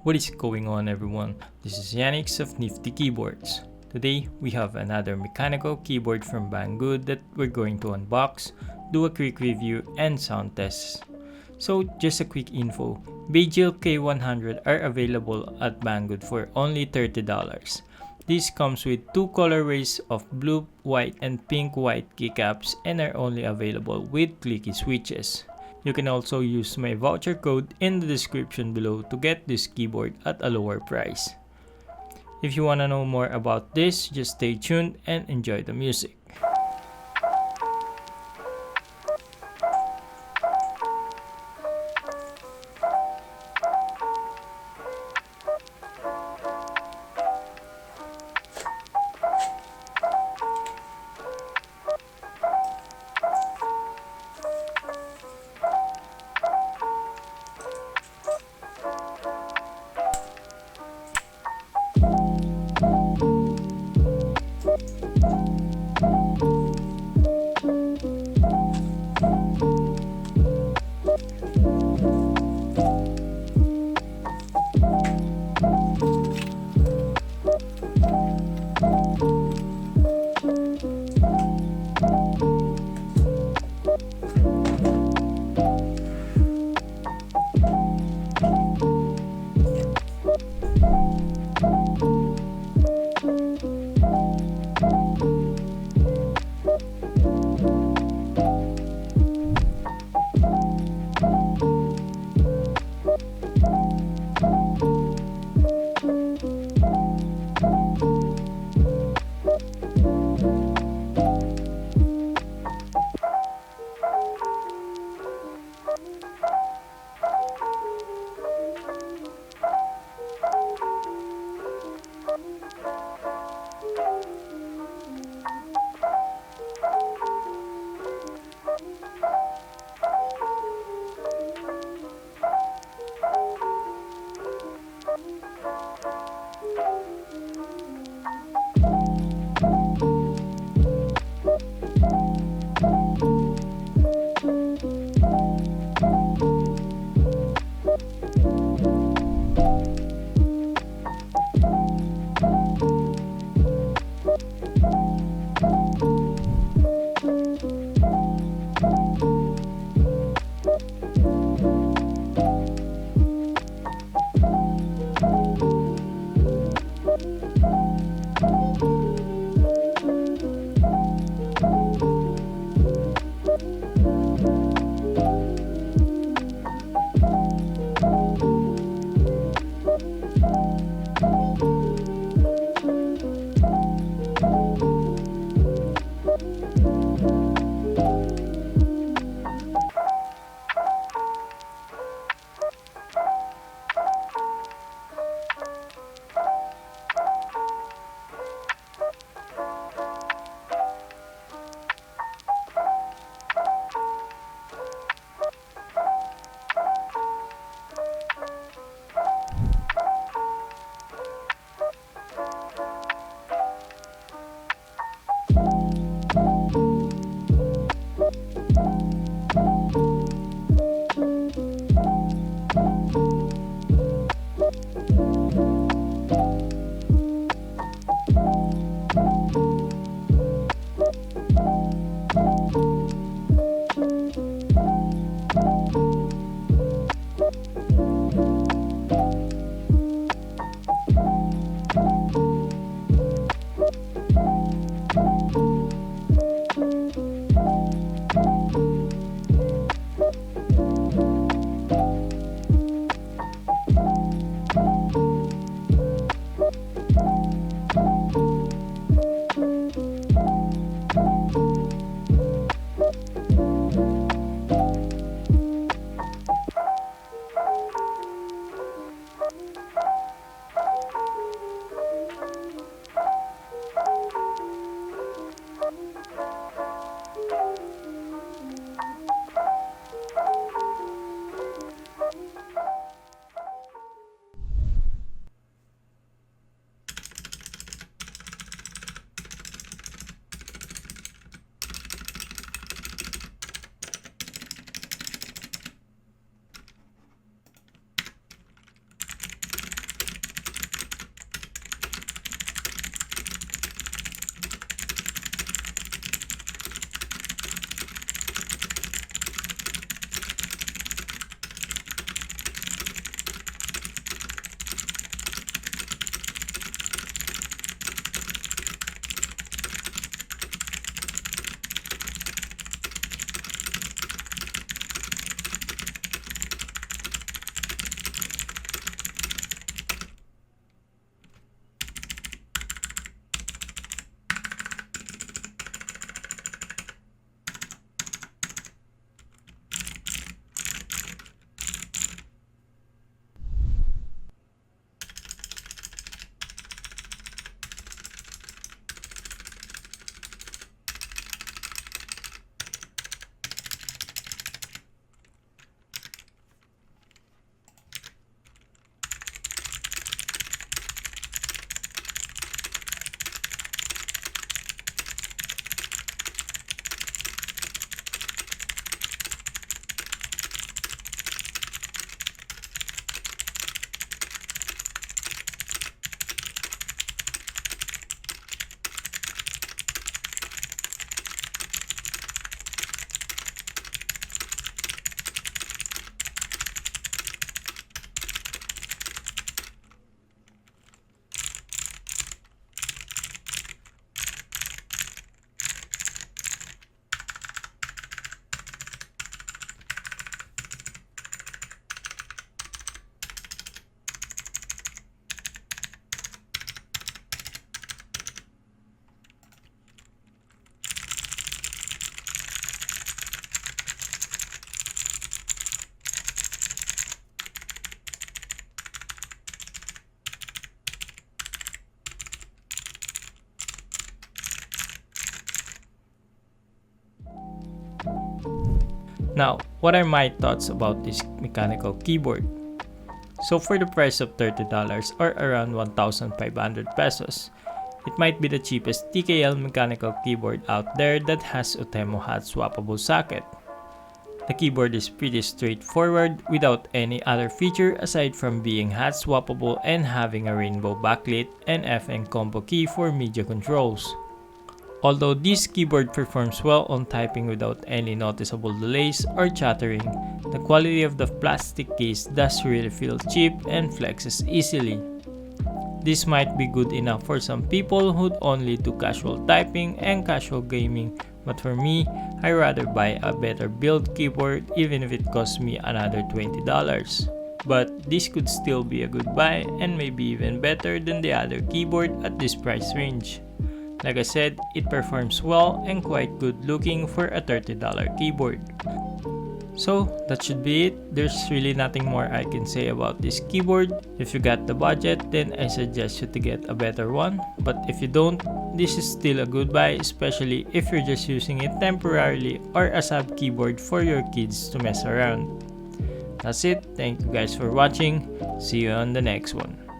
What is going on, everyone? This is Yannick of Nifty Keyboards. Today we have another mechanical keyboard from Banggood that we're going to unbox, do a quick review and sound tests. So just a quick info, BAJEAL K100 are available at Banggood for only $30. This comes with two colorways of blue, white and pink white keycaps and are only available with clicky switches. You can also use my voucher code in the description below to get this keyboard at a lower price. If you want to know more about this, just stay tuned and enjoy the music. Now, what are my thoughts about this mechanical keyboard? So for the price of $30 or around 1,500 pesos, it might be the cheapest TKL mechanical keyboard out there that has Utemo hot swappable socket. The keyboard is pretty straightforward without any other feature aside from being hot swappable and having a rainbow backlit and FN combo key for media controls. Although this keyboard performs well on typing without any noticeable delays or chattering, the quality of the plastic case does really feel cheap and flexes easily. This might be good enough for some people who'd only do casual typing and casual gaming, but for me, I'd rather buy a better build keyboard even if it costs me another $20. But this could still be a good buy and maybe even better than the other keyboard at this price range. Like I said, it performs well and quite good looking for a $30 keyboard. So that should be it. There's really nothing more I can say about this keyboard. If you got the budget, then I suggest you to get a better one. But if you don't, this is still a good buy, especially if you're just using it temporarily or as a keyboard for your kids to mess around. That's it. Thank you guys for watching. See you on the next one.